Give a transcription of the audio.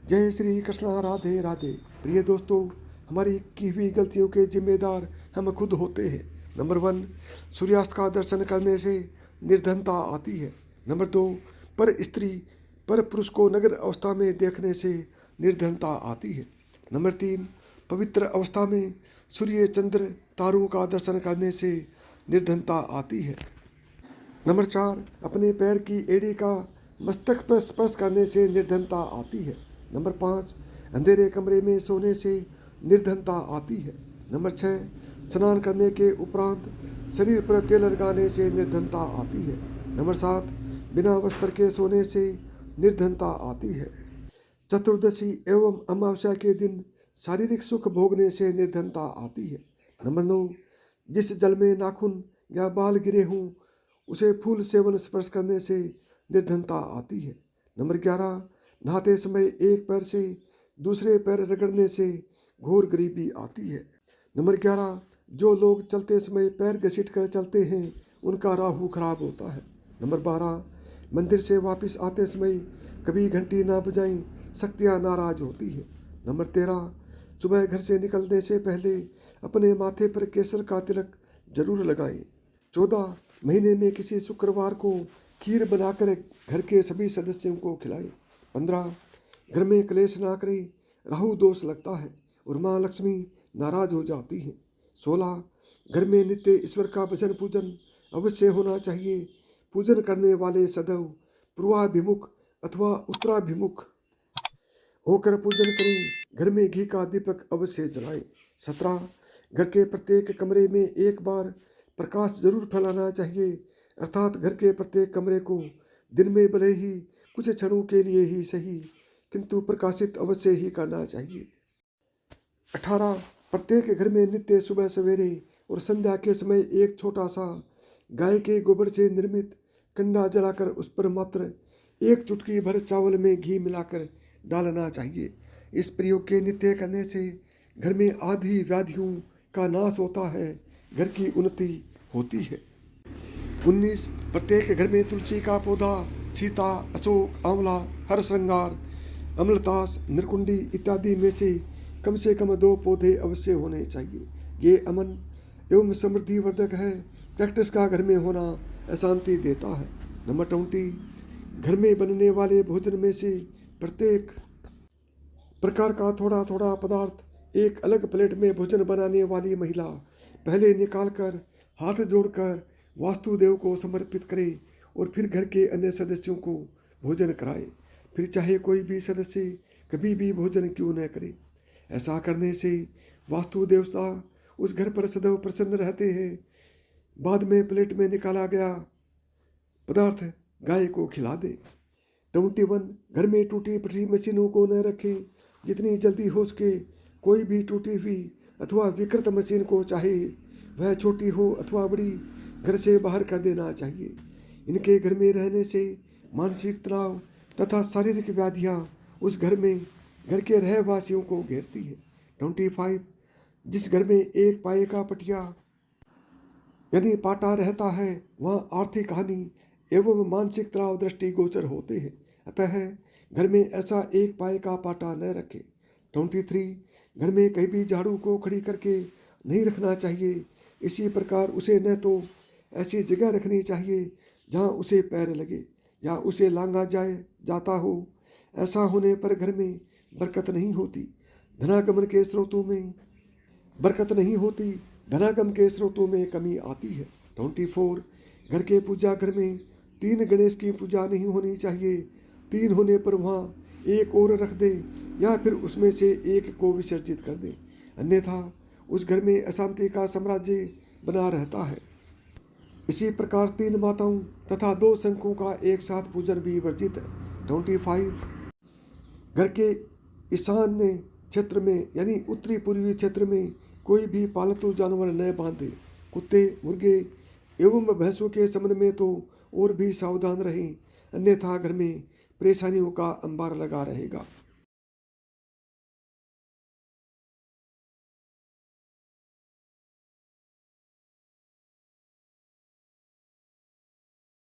जय श्री कृष्णा, राधे राधे। प्रिय दोस्तों, हमारी की हुई गलतियों के जिम्मेदार हम खुद होते हैं। नंबर 1, सूर्यास्त का दर्शन करने से निर्धनता आती है। नंबर 2, पर स्त्री पर पुरुष को नग्न अवस्था में देखने से निर्धनता आती है। नंबर 3, पवित्र अवस्था में सूर्य चंद्र तारों का दर्शन करने से निर्धनता आती है। नंबर 4, अपने पैर की एड़ी का मस्तक पर स्पर्श करने से निर्धनता आती है। नंबर 5, अंधेरे कमरे में सोने से निर्धनता आती है। नंबर 6, स्नान करने के उपरांत शरीर पर तेल लगाने से निर्धनता आती है। नंबर 7, बिना वस्त्र के सोने से निर्धनता आती है। चतुर्दशी एवं अमावस्या के दिन शारीरिक सुख भोगने से निर्धनता आती है। नंबर 9, जिस जल में नाखून या बाल गिरे हों उसे फूल सेवन स्पर्श करने से निर्धनता आती है। नंबर 11, नहाते समय एक पैर से दूसरे पैर रगड़ने से घोर गरीबी आती है। नंबर 11, जो लोग चलते समय पैर घसीट कर चलते हैं उनका राहु खराब होता है। नंबर 12, मंदिर से वापस आते समय कभी घंटी ना बजाएं, शक्तियाँ नाराज होती है। नंबर 13, सुबह घर से निकलने से पहले अपने माथे पर केसर का तिलक जरूर लगाएं। 14, महीने में किसी शुक्रवार को खीर बनाकर घर के सभी सदस्यों को खिलाएं। 15, घर में क्लेश ना करें, राहु दोष लगता है और माँ लक्ष्मी नाराज हो जाती हैं। 16, घर में नित्य ईश्वर का भजन पूजन अवश्य होना चाहिए। पूजन करने वाले सदैव पूर्वाभिमुख अथवा उत्तराभिमुख होकर पूजन करें। घर में घी का दीपक अवश्य जलाएं। 17, घर के प्रत्येक कमरे में एक बार प्रकाश जरूर फैलाना चाहिए, अर्थात घर के प्रत्येक कमरे को दिन में भले ही कुछ क्षणों के लिए ही सही किंतु प्रकाशित अवश्य ही करना चाहिए। 18, प्रत्येक घर में नित्य सुबह सवेरे और संध्या के समय एक छोटा सा गाय के गोबर से निर्मित कंडा जलाकर उस पर मात्र एक चुटकी भर चावल में घी मिलाकर डालना चाहिए। इस प्रयोग के नित्य करने से घर में आदि व्याधियों का नाश होता है, घर की उन्नति होती है। 19, प्रत्येक घर में तुलसी का पौधा, सीता, अशोक, आंवला, हर श्रृंगार, अमलतास, निर्कुंडी इत्यादि में से कम 2 पौधे अवश्य होने चाहिए। ये अमन एवं समृद्धि वर्धक है। कैक्टस का घर में होना अशांति देता है। नंबर 20, घर में बनने वाले भोजन में से प्रत्येक प्रकार का थोड़ा थोड़ा पदार्थ एक अलग प्लेट में भोजन बनाने वाली महिला पहले निकालकर हाथ जोड़कर वास्तुदेव को समर्पित करे और फिर घर के अन्य सदस्यों को भोजन कराए, फिर चाहे कोई भी सदस्य कभी भी भोजन क्यों न करे। ऐसा करने से वास्तु देवता उस घर पर सदैव प्रसन्न रहते हैं। बाद में प्लेट में निकाला गया पदार्थ गाय को खिला दे। 21, घर में टूटी फटी मशीनों को न रखें। जितनी जल्दी हो सके कोई भी टूटी हुई अथवा विकृत मशीन को, चाहे वह छोटी हो अथवा बड़ी, घर से बाहर कर देना चाहिए। इनके घर में रहने से मानसिक तनाव तथा शारीरिक व्याधियाँ उस घर के रहवासियों को घेरती है। 25, जिस घर में एक पाए का पटिया यानी पाटा रहता है वहाँ आर्थिक हानि एवं मानसिक तनाव दृष्टिगोचर होते हैं, अतः घर में ऐसा एक पाए का पाटा न रखें। 23, घर में कहीं भी झाड़ू को खड़ी करके नहीं रखना चाहिए। इसी प्रकार उसे न तो ऐसी जगह रखनी चाहिए जहाँ उसे पैर लगे या उसे लांगा जाता हो। ऐसा होने पर घर में बरकत नहीं होती, धनागमन के स्रोतों में बरकत नहीं होती, धनागम के स्रोतों में कमी आती है। 24, घर के पूजा घर में 3 गणेश की पूजा नहीं होनी चाहिए। 3 होने पर वहाँ एक और रख दे या फिर उसमें से एक को विसर्जित कर दे, अन्यथा उस घर में अशांति का साम्राज्य बना रहता है। इसी प्रकार 3 माताओं तथा 2 शंखों का एक साथ पूजन भी वर्जित है। 25, घर के ईशान्य क्षेत्र में यानी उत्तरी पूर्वी क्षेत्र में कोई भी पालतू जानवर न बांधे। कुत्ते, मुर्गे एवं भैंसों के संबंध में तो और भी सावधान रहें, अन्यथा घर में परेशानियों का अंबार लगा रहेगा।